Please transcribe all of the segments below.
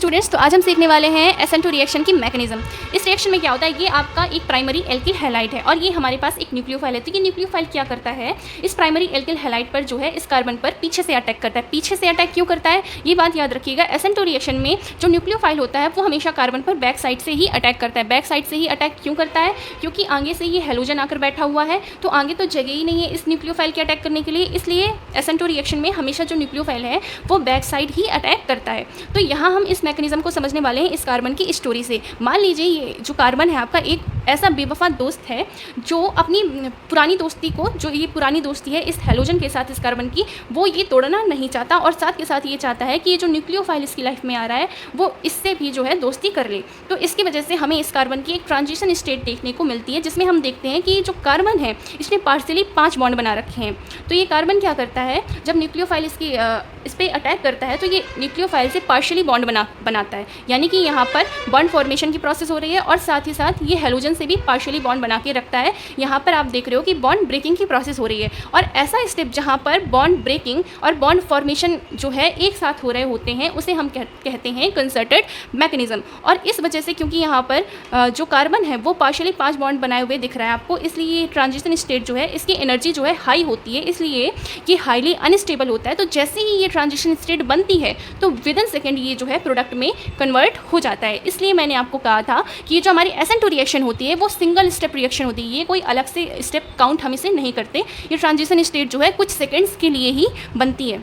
Students, तो आज हम सीखने वाले हैं SN2 रिएक्शन की मैकेनिज्म। इस रिएक्शन में क्या होता है, ये आपका एक प्राइमरी एल्किल हैलाइड है और ये हमारे पास एक न्यूक्लियोफाइल है। तो ये न्यूक्लियोफाइल क्या करता है, इस प्राइमरी एल्किल हैलाइड पर जो है इस कार्बन पर पीछे से अटैक करता है। पीछे से अटैक क्यों करता है, ये बात याद रखिएगा। SN2 रिएक्शन में जो न्यूक्लियोफाइल होता है वो हमेशा कार्बन पर बैक साइड से ही अटैक करता है। बैक साइड से ही अटैक क्यों करता है, क्योंकि आगे से ये हेलोजन आकर बैठा हुआ है, तो आगे तो जगह ही नहीं है इस न्यूक्लियोफाइल के अटैक करने के लिए। इसलिए SN2 रिएक्शन में हमेशा जो न्यूक्लियोफाइल है वो बैक साइड ही अटैक करता है। तो यहाँ हम इस मैकेनिज्म को समझने वाले हैं इस कार्बन की स्टोरी से। मान लीजिए ये जो कार्बन है आपका एक ऐसा बेवफा दोस्त है जो अपनी पुरानी दोस्ती को, जो ये पुरानी दोस्ती है इस हेलोजन के साथ इस कार्बन की, वो ये तोड़ना नहीं चाहता और साथ के साथ ये चाहता है कि ये जो न्यूक्लियोफाइल इसकी लाइफ में आ रहा है वो इससे भी जो है दोस्ती कर ले। तो इसकी वजह से हमें इस कार्बन की एक ट्रांजिशन स्टेट देखने को मिलती है, जिसमें हम देखते हैं कि जो कार्बन है इसने पार्शियली 5 बॉन्ड बना रखे हैं। तो ये कार्बन क्या करता है, जब न्यूक्लियोफाइल इस पर अटैक करता है तो ये न्यूक्लियोफाइल से पार्शियली बॉन्ड बनाता है, यानी कि यहाँ पर बॉन्ड फॉर्मेशन की प्रोसेस हो रही है और साथ ही साथ ये हेलोजन से भी पार्शियली बॉन्ड बना के रखता है। यहाँ पर आप देख रहे हो कि बॉन्ड ब्रेकिंग की प्रोसेस हो रही है और ऐसा स्टेप जहाँ पर बॉन्ड ब्रेकिंग और बॉन्ड फॉर्मेशन जो है एक साथ हो रहे होते हैं उसे हम कहते हैं कंसर्टेड मैकेनिज्म। और इस वजह से, क्योंकि यहाँ पर जो कार्बन है वो पार्शियली 5 बॉन्ड बनाए हुए दिख रहा है आपको, इसलिए ट्रांजिशन स्टेट जो है इसकी एनर्जी जो है हाई होती है, इसलिए ये हाईली अनस्टेबल होता है। तो जैसे ही ये ट्रांजिशन स्टेट बनती है तो विद इन सेकेंड ये जो है प्रोडक्ट में कन्वर्ट हो जाता है। इसलिए मैंने आपको कहा था कि ये जो हमारी SN2 रिएक्शन होती है वो सिंगल स्टेप रिएक्शन होती है, ये कोई अलग से स्टेप काउंट हम इसे नहीं करते। ये ट्रांजिशन स्टेट जो है कुछ सेकेंड्स के लिए ही बनती है।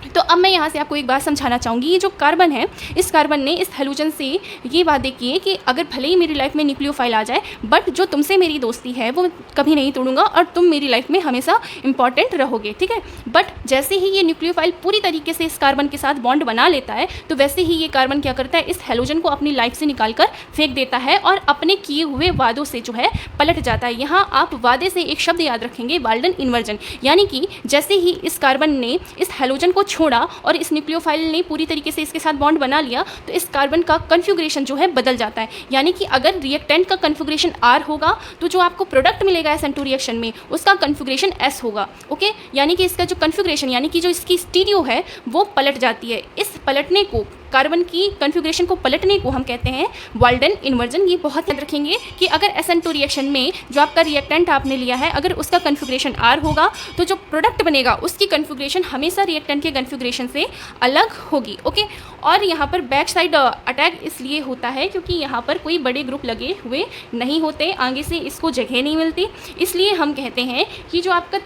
तो अब मैं यहाँ से आपको एक बात समझाना चाहूँगी। ये जो कार्बन है, इस कार्बन ने इस हेलोजन से ये वादे किए कि अगर भले ही मेरी लाइफ में न्यूक्लियोफाइल आ जाए, बट जो तुमसे मेरी दोस्ती है वो कभी नहीं तोड़ूंगा और तुम मेरी लाइफ में हमेशा इंपॉर्टेंट रहोगे, ठीक है। बट जैसे ही ये न्यूक्लियोफाइल पूरी तरीके से इस कार्बन के साथ बॉन्ड बना लेता है तो वैसे ही ये कार्बन क्या करता है, इस हेलोजन को अपनी लाइफ से निकाल कर फेंक देता है और अपने किए हुए वादों से जो है पलट जाता है। यहाँ आप वादे से एक शब्द याद रखेंगे, वाल्डन इन्वर्जन, यानी कि जैसे ही इस कार्बन ने इस हेलोजन को छोड़ा और इस न्यूक्लियोफाइल ने पूरी तरीके से इसके साथ बॉन्ड बना लिया तो इस कार्बन का कन्फिगरेशन जो है बदल जाता है। यानी कि अगर रिएक्टेंट का कन्फिगरेशन R होगा तो जो आपको प्रोडक्ट मिलेगा SN2 रिएक्शन में उसका कन्फिगरेशन S होगा, ओके। यानी कि इसका जो कन्फिगरेशन, यानी कि जो इसकी स्टीरियो है वो पलट जाती है। इस पलटने को, कार्बन की कन्फिगरेशन को पलटने को हम कहते हैं वाल्डन इन्वर्जन। ये बहुत याद रखेंगे कि अगर SN2 रिएक्शन में जो आपका रिएक्टेंट आपने लिया है अगर उसका कन्फिगरेशन R होगा तो जो प्रोडक्ट बनेगा उसकी कन्फिगरेशन हमेशा रिएक्टेंट के कन्फिगरेशन से अलग होगी, ओके। और यहाँ पर बैक साइड अटैक इसलिए होता है क्योंकि यहाँ पर कोई बड़े ग्रुप लगे हुए नहीं होते, आगे से इसको जगह नहीं मिलती, इसलिए हम कहते हैं कि जो आपका